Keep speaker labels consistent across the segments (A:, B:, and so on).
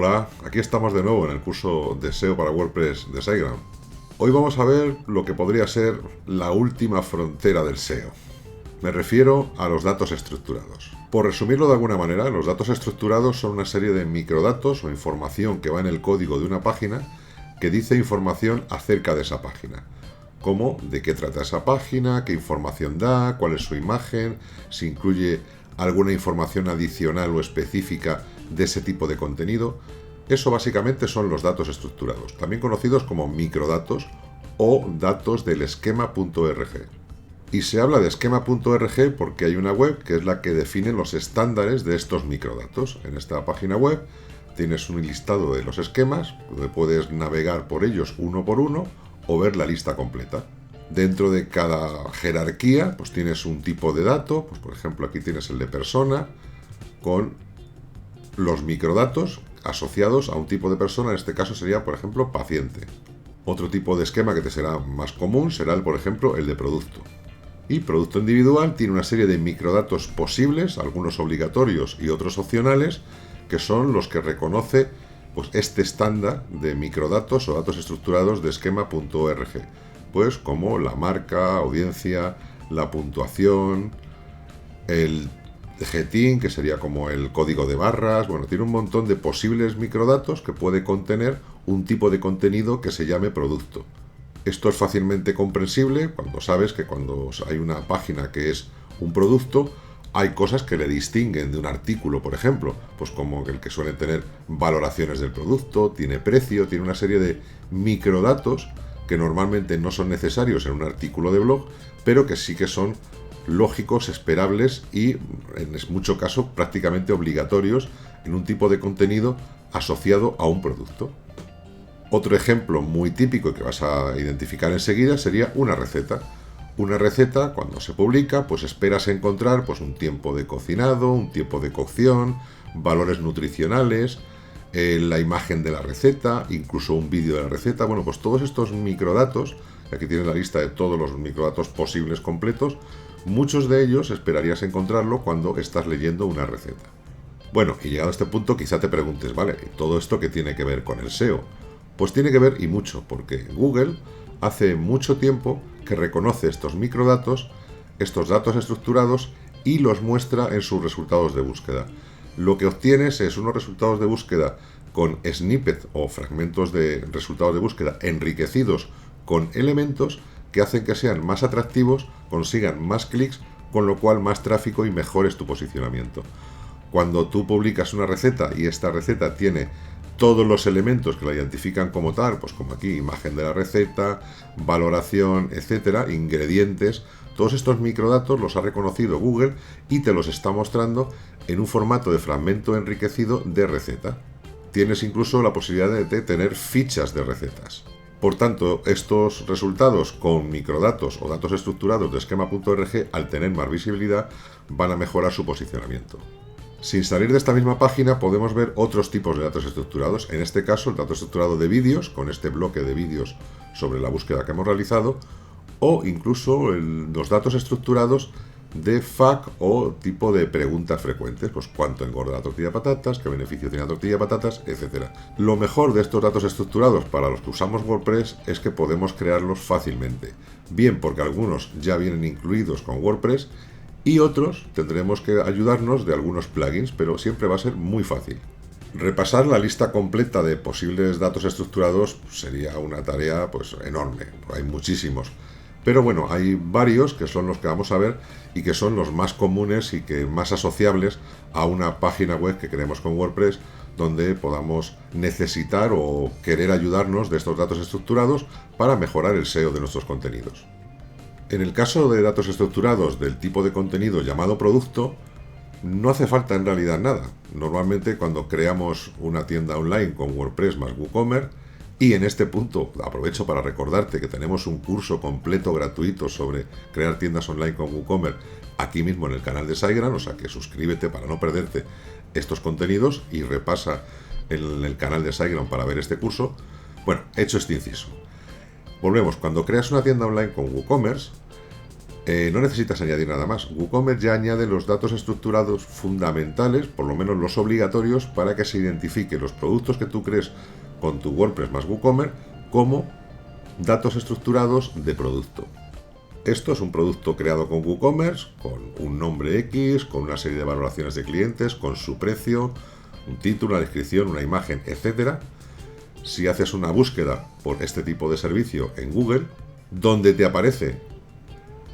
A: Hola, aquí estamos de nuevo en el curso de SEO para WordPress de SiteGround. Hoy vamos a ver lo que podría ser la última frontera del SEO. Me refiero a los datos estructurados. Por resumirlo de alguna manera, los datos estructurados son una serie de microdatos o información que va en el código de una página que dice información acerca de esa página. Como de qué trata esa página, qué información da, cuál es su imagen, si incluye alguna información adicional o específica de ese tipo de contenido. Eso básicamente son los datos estructurados, también conocidos como microdatos o datos del esquema.org. Y se habla de esquema.org porque hay una web que es la que define los estándares de estos microdatos. En esta página web tienes un listado de los esquemas, donde puedes navegar por ellos uno por uno o ver la lista completa. Dentro de cada jerarquía, pues tienes un tipo de dato, pues por ejemplo aquí tienes el de persona, con los microdatos asociados a un tipo de persona, en este caso sería, por ejemplo, paciente. Otro tipo de esquema que te será más común será, por ejemplo, el de producto. Y producto individual tiene una serie de microdatos posibles, algunos obligatorios y otros opcionales, que son los que reconoce pues, este estándar de microdatos o datos estructurados de esquema.org. Pues como la marca, audiencia, la puntuación, el heading, que sería como el código de barras. Bueno, tiene un montón de posibles microdatos que puede contener un tipo de contenido que se llame producto. Esto es fácilmente comprensible cuando sabes que cuando hay una página que es un producto, hay cosas que le distinguen de un artículo, por ejemplo, pues como el que suele tener valoraciones del producto, tiene precio, tiene una serie de microdatos que normalmente no son necesarios en un artículo de blog, pero que sí que son lógicos, esperables y, en mucho caso, prácticamente obligatorios en un tipo de contenido asociado a un producto. Otro ejemplo muy típico que vas a identificar enseguida sería una receta. Una receta, cuando se publica, pues esperas encontrar pues, un tiempo de cocinado, un tiempo de cocción, valores nutricionales, la imagen de la receta, incluso un vídeo de la receta. Bueno, pues todos estos microdatos, aquí tienes la lista de todos los microdatos posibles completos, muchos de ellos esperarías encontrarlo cuando estás leyendo una receta. Bueno, y llegado a este punto quizá te preguntes, vale, ¿todo esto qué tiene que ver con el SEO? Pues tiene que ver y mucho, porque Google hace mucho tiempo que reconoce estos microdatos, estos datos estructurados y los muestra en sus resultados de búsqueda. Lo que obtienes es unos resultados de búsqueda con snippets o fragmentos de resultados de búsqueda enriquecidos con elementos que hacen que sean más atractivos, consigan más clics, con lo cual más tráfico y mejores tu posicionamiento. Cuando tú publicas una receta y esta receta tiene todos los elementos que la identifican como tal, pues como aquí, imagen de la receta, valoración, etcétera, ingredientes, todos estos microdatos los ha reconocido Google y te los está mostrando en un formato de fragmento enriquecido de receta. Tienes incluso la posibilidad de tener fichas de recetas. Por tanto, estos resultados con microdatos o datos estructurados de esquema.org, al tener más visibilidad, van a mejorar su posicionamiento. Sin salir de esta misma página podemos ver otros tipos de datos estructurados, en este caso el dato estructurado de vídeos, con este bloque de vídeos sobre la búsqueda que hemos realizado, o incluso los datos estructurados de FAQ o tipo de preguntas frecuentes, pues cuánto engorda la tortilla de patatas, qué beneficio tiene la tortilla de patatas, etc. Lo mejor de estos datos estructurados para los que usamos WordPress es que podemos crearlos fácilmente, bien porque algunos ya vienen incluidos con WordPress y otros tendremos que ayudarnos de algunos plugins, pero siempre va a ser muy fácil. Repasar la lista completa de posibles datos estructurados sería una tarea pues enorme, hay muchísimos. Pero bueno, hay varios que son los que vamos a ver y que son los más comunes y que más asociables a una página web que creemos con WordPress, donde podamos necesitar o querer ayudarnos de estos datos estructurados para mejorar el SEO de nuestros contenidos. En el caso de datos estructurados del tipo de contenido llamado producto, no hace falta en realidad nada. Normalmente cuando creamos una tienda online con WordPress más WooCommerce, y en este punto aprovecho para recordarte que tenemos un curso completo gratuito sobre crear tiendas online con WooCommerce aquí mismo en el canal de SiteGround, o sea que suscríbete para no perderte estos contenidos y repasa en el canal de SiteGround para ver este curso. Bueno, hecho este inciso. Volvemos, cuando creas una tienda online con WooCommerce, No necesitas añadir nada más. WooCommerce ya añade los datos estructurados fundamentales, por lo menos los obligatorios, para que se identifique los productos que tú crees con tu WordPress más WooCommerce como datos estructurados de producto. Esto es un producto creado con WooCommerce, con un nombre X, con una serie de valoraciones de clientes, con su precio, un título, una descripción, una imagen, etc. Si haces una búsqueda por este tipo de servicio en Google, donde te aparece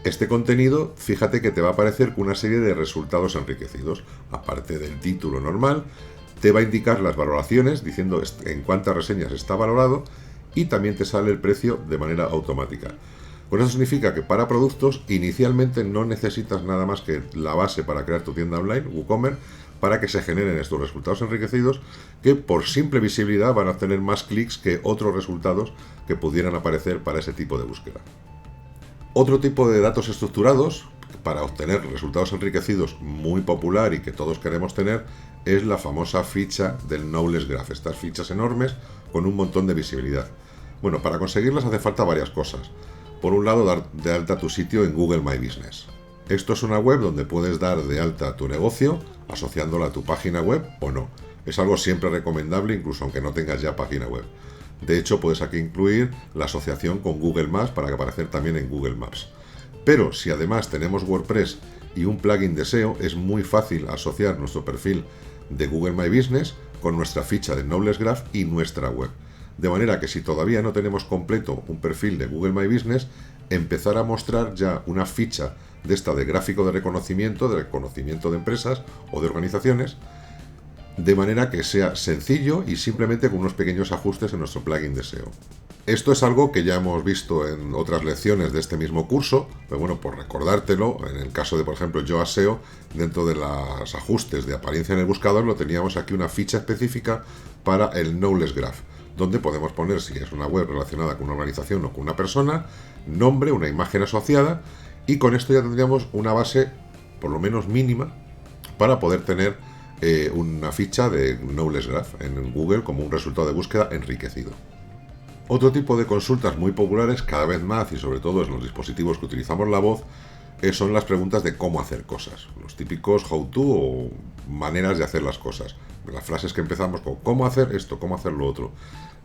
A: este contenido, fíjate que te va a aparecer con una serie de resultados enriquecidos. Aparte del título normal, te va a indicar las valoraciones, diciendo en cuántas reseñas está valorado, y también te sale el precio de manera automática. Con eso significa que para productos, inicialmente no necesitas nada más que la base para crear tu tienda online, WooCommerce, para que se generen estos resultados enriquecidos, que por simple visibilidad van a obtener más clics que otros resultados que pudieran aparecer para ese tipo de búsqueda. Otro tipo de datos estructurados para obtener resultados enriquecidos muy popular y que todos queremos tener es la famosa ficha del Knowledge Graph, estas fichas enormes con un montón de visibilidad. Bueno, para conseguirlas hace falta varias cosas. Por un lado, dar de alta tu sitio en Google My Business. Esto es una web donde puedes dar de alta tu negocio asociándola a tu página web o no. Es algo siempre recomendable, incluso aunque no tengas ya página web. De hecho, puedes aquí incluir la asociación con Google Maps para que aparezca también en Google Maps. Pero si además tenemos WordPress y un plugin de SEO, es muy fácil asociar nuestro perfil de Google My Business con nuestra ficha de Knowledge Graph y nuestra web. De manera que si todavía no tenemos completo un perfil de Google My Business, empezar a mostrar ya una ficha de esta de gráfico de reconocimiento de empresas o de organizaciones, de manera que sea sencillo y simplemente con unos pequeños ajustes en nuestro plugin de SEO. Esto es algo que ya hemos visto en otras lecciones de este mismo curso, pero bueno, por recordártelo, en el caso de, por ejemplo, Yoast SEO, dentro de los ajustes de apariencia en el buscador, lo teníamos aquí una ficha específica para el Knowledge Graph, donde podemos poner si es una web relacionada con una organización o con una persona, nombre, una imagen asociada, y con esto ya tendríamos una base, por lo menos mínima, para poder tener una ficha de Knowledge Graph en Google como un resultado de búsqueda enriquecido. Otro tipo de consultas muy populares cada vez más y sobre todo en los dispositivos que utilizamos la voz son las preguntas de cómo hacer cosas, los típicos how to o maneras de hacer las cosas, las frases que empezamos con cómo hacer esto, cómo hacer lo otro.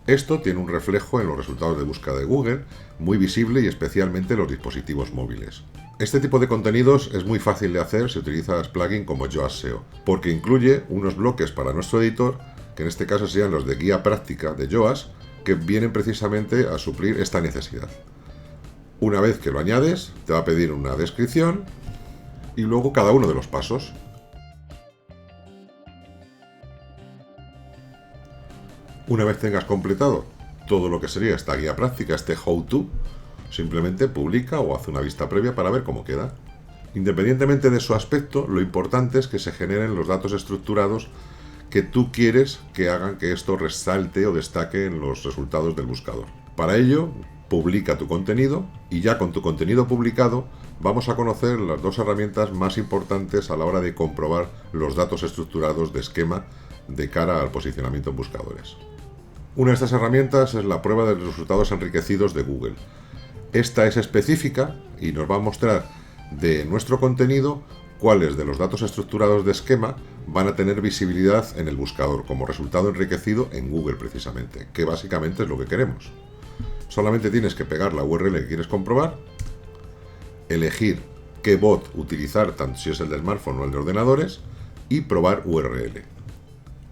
A: Esto tiene un reflejo en los resultados de búsqueda de Google, muy visible y especialmente en los dispositivos móviles. Este tipo de contenidos es muy fácil de hacer si utilizas plugin como Yoast SEO, porque incluye unos bloques para nuestro editor, que en este caso serían los de guía práctica de Yoast, que vienen precisamente a suplir esta necesidad. Una vez que lo añades, te va a pedir una descripción y luego cada uno de los pasos. Una vez tengas completado todo lo que sería esta guía práctica, este how to, simplemente publica o hace una vista previa para ver cómo queda. Independientemente de su aspecto, lo importante es que se generen los datos estructurados que tú quieres que hagan que esto resalte o destaque en los resultados del buscador. Para ello, publica tu contenido y ya con tu contenido publicado vamos a conocer las dos herramientas más importantes a la hora de comprobar los datos estructurados de esquema de cara al posicionamiento en buscadores. Una de estas herramientas es la prueba de los resultados enriquecidos de Google. Esta es específica y nos va a mostrar de nuestro contenido cuáles de los datos estructurados de esquema van a tener visibilidad en el buscador como resultado enriquecido en Google precisamente, que básicamente es lo que queremos. Solamente tienes que pegar la URL que quieres comprobar, elegir qué bot utilizar, tanto si es el de smartphone o el de ordenadores, y probar URL.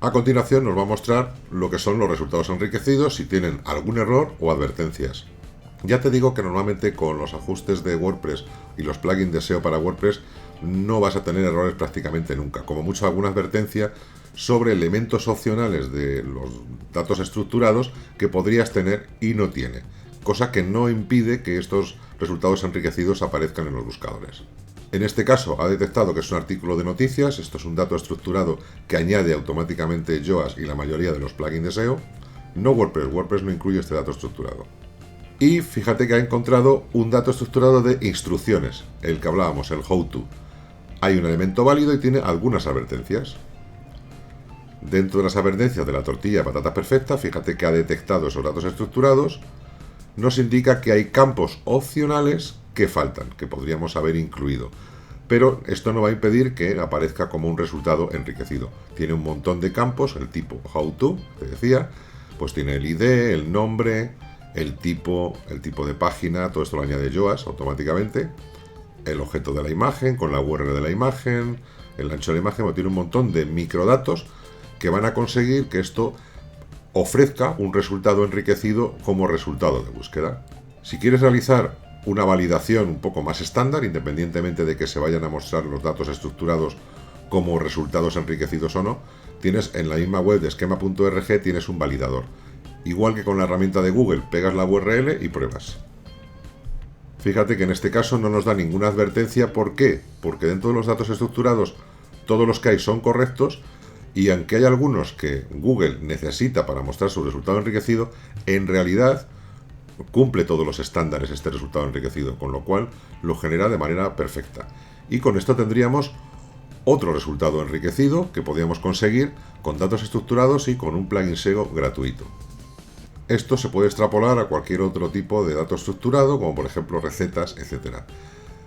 A: A continuación nos va a mostrar lo que son los resultados enriquecidos, si tienen algún error o advertencias. Ya te digo que normalmente con los ajustes de WordPress y los plugins de SEO para WordPress no vas a tener errores prácticamente nunca, como mucho alguna advertencia sobre elementos opcionales de los datos estructurados que podrías tener y no tiene, cosa que no impide que estos resultados enriquecidos aparezcan en los buscadores. En este caso ha detectado que es un artículo de noticias, esto es un dato estructurado que añade automáticamente Yoast y la mayoría de los plugins de SEO, no WordPress, WordPress no incluye este dato estructurado. Y fíjate que ha encontrado un dato estructurado de instrucciones, el que hablábamos, el how to. Hay un elemento válido y tiene algunas advertencias. Dentro de las advertencias de la tortilla de patata perfecta, fíjate que ha detectado esos datos estructurados, nos indica que hay campos opcionales que faltan, que podríamos haber incluido. Pero esto no va a impedir que aparezca como un resultado enriquecido. Tiene un montón de campos, el tipo how to, que decía, pues tiene el ID, el nombre, el tipo de página, todo esto lo añade Yoast automáticamente, el objeto de la imagen, con la URL de la imagen, el ancho de la imagen, tiene un montón de microdatos que van a conseguir que esto ofrezca un resultado enriquecido como resultado de búsqueda. Si quieres realizar una validación un poco más estándar, independientemente de que se vayan a mostrar los datos estructurados como resultados enriquecidos o no, tienes en la misma web de schema.org tienes un validador. Igual que con la herramienta de Google, pegas la URL y pruebas. Fíjate que en este caso no nos da ninguna advertencia. ¿Por qué? Porque dentro de los datos estructurados todos los que hay son correctos, y aunque hay algunos que Google necesita para mostrar su resultado enriquecido, en realidad cumple todos los estándares este resultado enriquecido, con lo cual lo genera de manera perfecta. Y con esto tendríamos otro resultado enriquecido que podríamos conseguir con datos estructurados y con un plugin SEO gratuito. Esto se puede extrapolar a cualquier otro tipo de dato estructurado, como por ejemplo recetas, etc.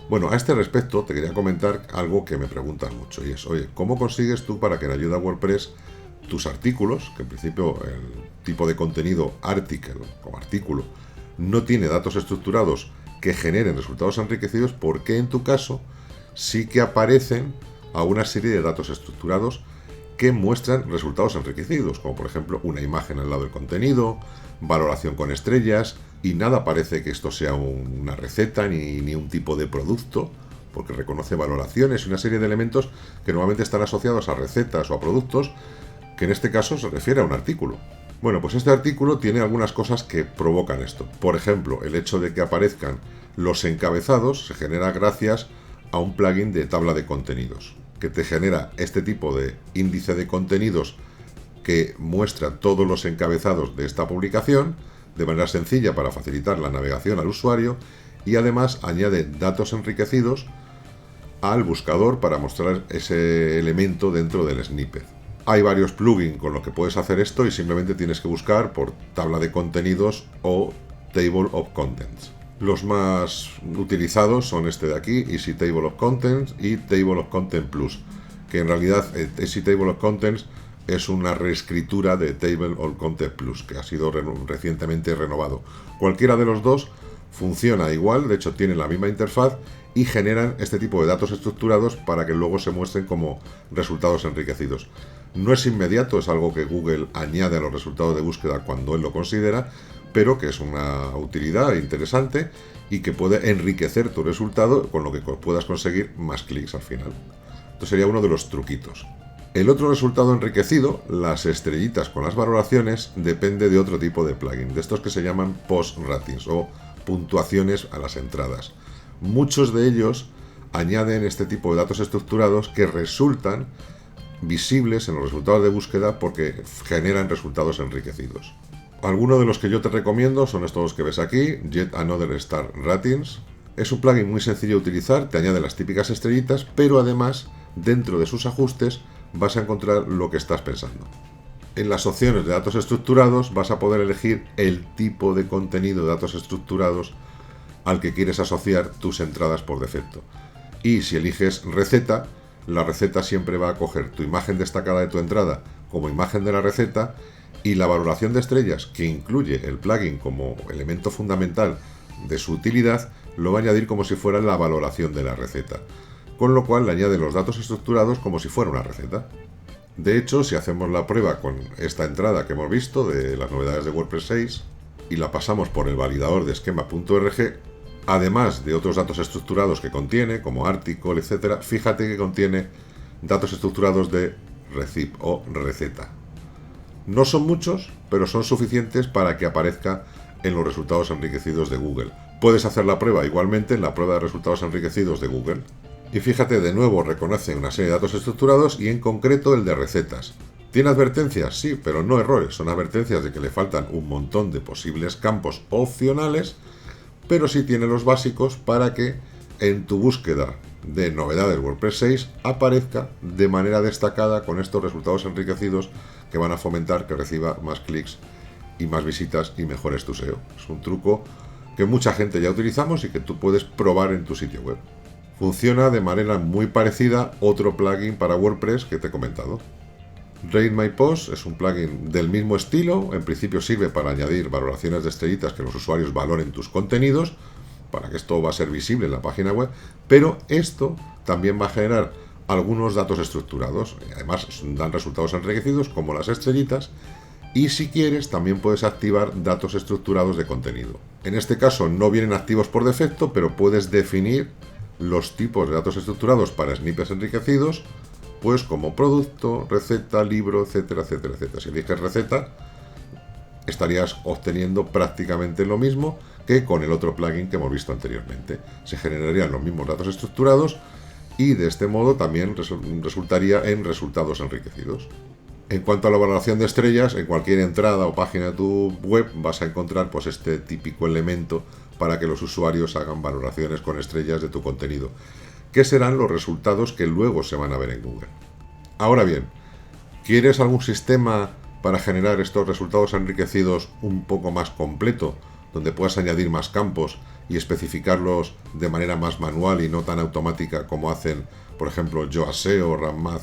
A: Bueno, a este respecto te quería comentar algo que me preguntan mucho, y es, oye, ¿cómo consigues tú para que en Ayuda a WordPress tus artículos, que en principio el tipo de contenido article como artículo no tiene datos estructurados que generen resultados enriquecidos, porque en tu caso sí que aparecen a una serie de datos estructurados que muestran resultados enriquecidos, como por ejemplo una imagen al lado del contenido, valoración con estrellas, y nada parece que esto sea una receta ni un tipo de producto, porque reconoce valoraciones y una serie de elementos que normalmente están asociados a recetas o a productos, que en este caso se refiere a un artículo. Bueno, pues este artículo tiene algunas cosas que provocan esto. Por ejemplo, el hecho de que aparezcan los encabezados se genera gracias a un plugin de tabla de contenidos, que te genera este tipo de índice de contenidos que muestra todos los encabezados de esta publicación de manera sencilla para facilitar la navegación al usuario, y además añade datos enriquecidos al buscador para mostrar ese elemento dentro del snippet. Hay varios plugins con los que puedes hacer esto y simplemente tienes que buscar por tabla de contenidos o Table of Contents. Los más utilizados son este de aquí, Easy Table of Contents y Table of Content Plus, que en realidad Easy Table of Contents es una reescritura de Table of Content Plus, que ha sido recientemente renovado. Cualquiera de los dos funciona igual, de hecho tienen la misma interfaz y generan este tipo de datos estructurados para que luego se muestren como resultados enriquecidos. No es inmediato, es algo que Google añade a los resultados de búsqueda cuando él lo considera, pero que es una utilidad interesante y que puede enriquecer tu resultado, con lo que puedas conseguir más clics al final. Esto sería uno de los truquitos. El otro resultado enriquecido, las estrellitas con las valoraciones, depende de otro tipo de plugin, de estos que se llaman post ratings o puntuaciones a las entradas. Muchos de ellos añaden este tipo de datos estructurados que resultan visibles en los resultados de búsqueda porque generan resultados enriquecidos. Algunos de los que yo te recomiendo son estos que ves aquí, Yet Another Star Ratings. Es un plugin muy sencillo de utilizar, te añade las típicas estrellitas, pero además, dentro de sus ajustes, vas a encontrar lo que estás pensando. En las opciones de datos estructurados vas a poder elegir el tipo de contenido de datos estructurados al que quieres asociar tus entradas por defecto. Y si eliges receta, la receta siempre va a coger tu imagen destacada de tu entrada como imagen de la receta, y la valoración de estrellas, que incluye el plugin como elemento fundamental de su utilidad, lo va a añadir como si fuera la valoración de la receta, con lo cual le añade los datos estructurados como si fuera una receta. De hecho, si hacemos la prueba con esta entrada que hemos visto de las novedades de WordPress 6 y la pasamos por el validador de schema.org, además de otros datos estructurados que contiene, como article, etc., fíjate que contiene datos estructurados de recip o receta. No son muchos, pero son suficientes para que aparezca en los resultados enriquecidos de Google. Puedes hacer la prueba igualmente en la prueba de resultados enriquecidos de Google. Y fíjate, de nuevo reconoce una serie de datos estructurados y en concreto el de recetas. ¿Tiene advertencias? Sí, pero no errores. Son advertencias de que le faltan un montón de posibles campos opcionales, pero sí tiene los básicos para que en tu búsqueda de novedades WordPress 6 aparezca de manera destacada con estos resultados enriquecidos que van a fomentar que reciba más clics y más visitas y mejores tu SEO. Es un truco que mucha gente ya utilizamos y que tú puedes probar en tu sitio web. Funciona de manera muy parecida a otro plugin para WordPress que te he comentado. Rate My Post es un plugin del mismo estilo, en principio sirve para añadir valoraciones de estrellitas que los usuarios valoren tus contenidos, para que esto va a ser visible en la página web, pero esto también va a generar algunos datos estructurados, además dan resultados enriquecidos como las estrellitas, y si quieres también puedes activar datos estructurados de contenido. En este caso no vienen activos por defecto, pero puedes definir los tipos de datos estructurados para snippets enriquecidos, pues como producto, receta, libro, etcétera, etcétera, etcétera. Si eliges receta, estarías obteniendo prácticamente lo mismo que con el otro plugin que hemos visto anteriormente. Se generarían los mismos datos estructurados y de este modo también resultaría en resultados enriquecidos. En cuanto a la valoración de estrellas, en cualquier entrada o página de tu web vas a encontrar pues este típico elemento para que los usuarios hagan valoraciones con estrellas de tu contenido, que serán los resultados que luego se van a ver en Google. Ahora bien, ¿quieres algún sistema para generar estos resultados enriquecidos un poco más completo, donde puedas añadir más campos y especificarlos de manera más manual y no tan automática como hacen, por ejemplo, Yoast SEO o Rank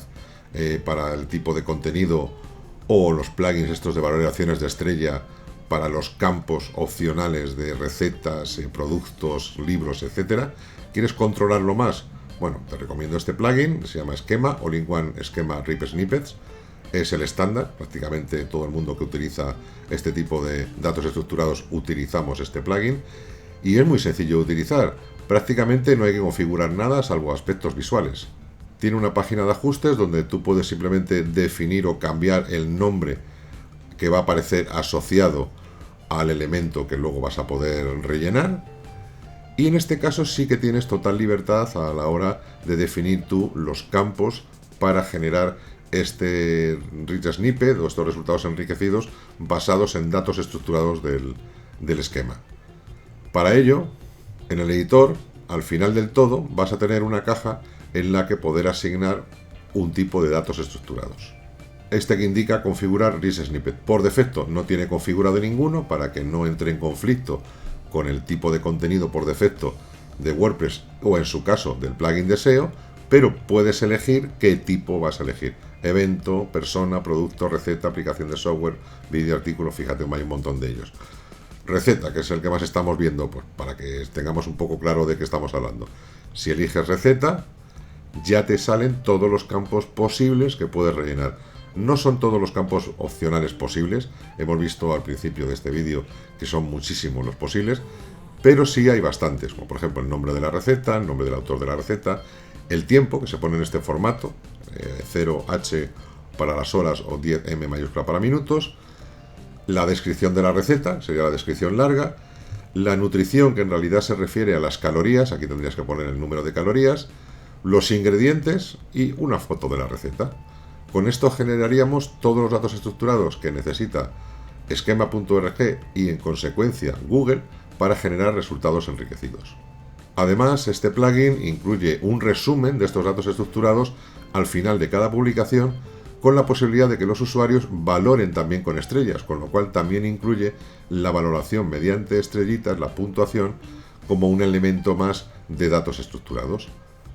A: para el tipo de contenido, o los plugins estos de valoraciones de estrella para los campos opcionales de recetas, productos, libros, etcétera? ¿Quieres controlarlo más? Bueno, te recomiendo este plugin, se llama Schema, All-in-One Schema Rip Snippets. Es el estándar, prácticamente todo el mundo que utiliza este tipo de datos estructurados utilizamos este plugin y es muy sencillo de utilizar. Prácticamente no hay que configurar nada salvo aspectos visuales. Tiene una página de ajustes donde tú puedes simplemente definir o cambiar el nombre que va a aparecer asociado al elemento que luego vas a poder rellenar. Y en este caso sí que tienes total libertad a la hora de definir tú los campos para generar este rich snippet o estos resultados enriquecidos basados en datos estructurados del esquema. Para ello, en el editor, al final del todo, vas a tener una caja en la que poder asignar un tipo de datos estructurados. Este que indica configurar rich snippet. Por defecto no tiene configurado ninguno para que no entre en conflicto con el tipo de contenido por defecto de WordPress o en su caso del plugin de SEO, pero puedes elegir qué tipo vas a elegir. Evento, persona, producto, receta, aplicación de software, vídeo, artículo, fíjate, hay un montón de ellos. Receta, que es el que más estamos viendo, pues para que tengamos un poco claro de qué estamos hablando. Si eliges receta, ya te salen todos los campos posibles que puedes rellenar. No son todos los campos opcionales posibles, hemos visto al principio de este vídeo que son muchísimos los posibles, pero sí hay bastantes, como por ejemplo el nombre de la receta, el nombre del autor de la receta, el tiempo que se pone en este formato, 0H para las horas o 10M mayúscula para minutos, la descripción de la receta, sería la descripción larga, la nutrición, que en realidad se refiere a las calorías, aquí tendrías que poner el número de calorías, los ingredientes y una foto de la receta. Con esto generaríamos todos los datos estructurados que necesita Schema.org y en consecuencia Google para generar resultados enriquecidos. Además, este plugin incluye un resumen de estos datos estructurados al final de cada publicación, con la posibilidad de que los usuarios valoren también con estrellas, con lo cual también incluye la valoración mediante estrellitas, la puntuación, como un elemento más de datos estructurados.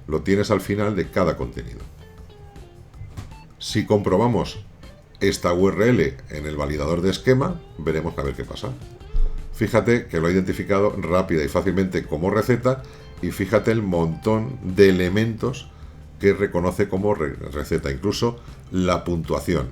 A: Lo tienes al final de cada contenido. Si comprobamos esta URL en el validador de esquema, veremos a ver qué pasa. Fíjate que lo ha identificado rápida y fácilmente como receta y fíjate el montón de elementos que reconoce como receta, incluso la puntuación,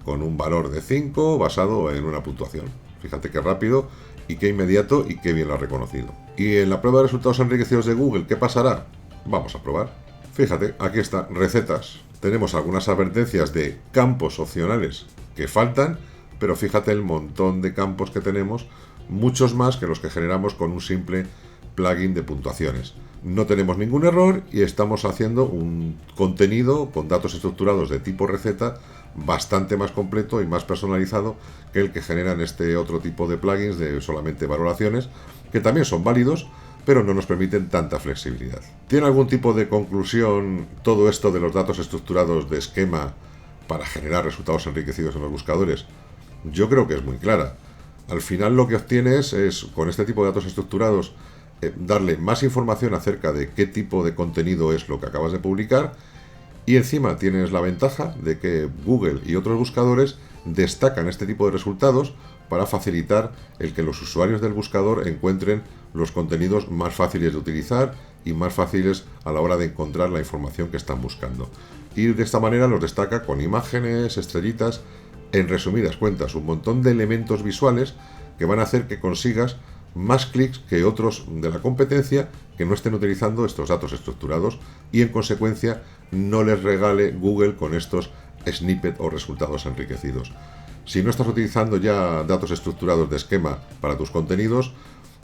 A: con un valor de 5 basado en una puntuación. Fíjate qué rápido y qué inmediato y qué bien lo ha reconocido. Y en la prueba de resultados enriquecidos de Google, ¿qué pasará? Vamos a probar. Fíjate, aquí está, recetas. Tenemos algunas advertencias de campos opcionales que faltan, pero fíjate el montón de campos que tenemos, muchos más que los que generamos con un simple plugin de puntuaciones. No tenemos ningún error y estamos haciendo un contenido con datos estructurados de tipo receta bastante más completo y más personalizado que el que generan este otro tipo de plugins de solamente valoraciones, que también son válidos, pero no nos permiten tanta flexibilidad. ¿Tiene algún tipo de conclusión todo esto de los datos estructurados de esquema para generar resultados enriquecidos en los buscadores? Yo creo que es muy clara. Al final lo que obtienes es, con este tipo de datos estructurados, darle más información acerca de qué tipo de contenido es lo que acabas de publicar, y encima tienes la ventaja de que Google y otros buscadores destacan este tipo de resultados para facilitar el que los usuarios del buscador encuentren los contenidos más fáciles de utilizar y más fáciles a la hora de encontrar la información que están buscando. Y de esta manera los destaca con imágenes, estrellitas, en resumidas cuentas, un montón de elementos visuales que van a hacer que consigas más clics que otros de la competencia que no estén utilizando estos datos estructurados, y en consecuencia no les regale Google con estos snippets o resultados enriquecidos. Si no estás utilizando ya datos estructurados de esquema para tus contenidos,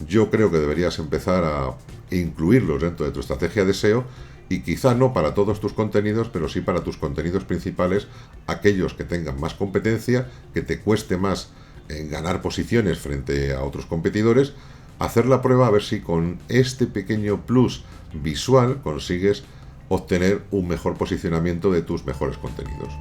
A: yo creo que deberías empezar a incluirlos dentro de tu estrategia de SEO, y quizá no para todos tus contenidos, pero sí para tus contenidos principales, aquellos que tengan más competencia, que te cueste más en ganar posiciones frente a otros competidores, hacer la prueba a ver si con este pequeño plus visual consigues obtener un mejor posicionamiento de tus mejores contenidos.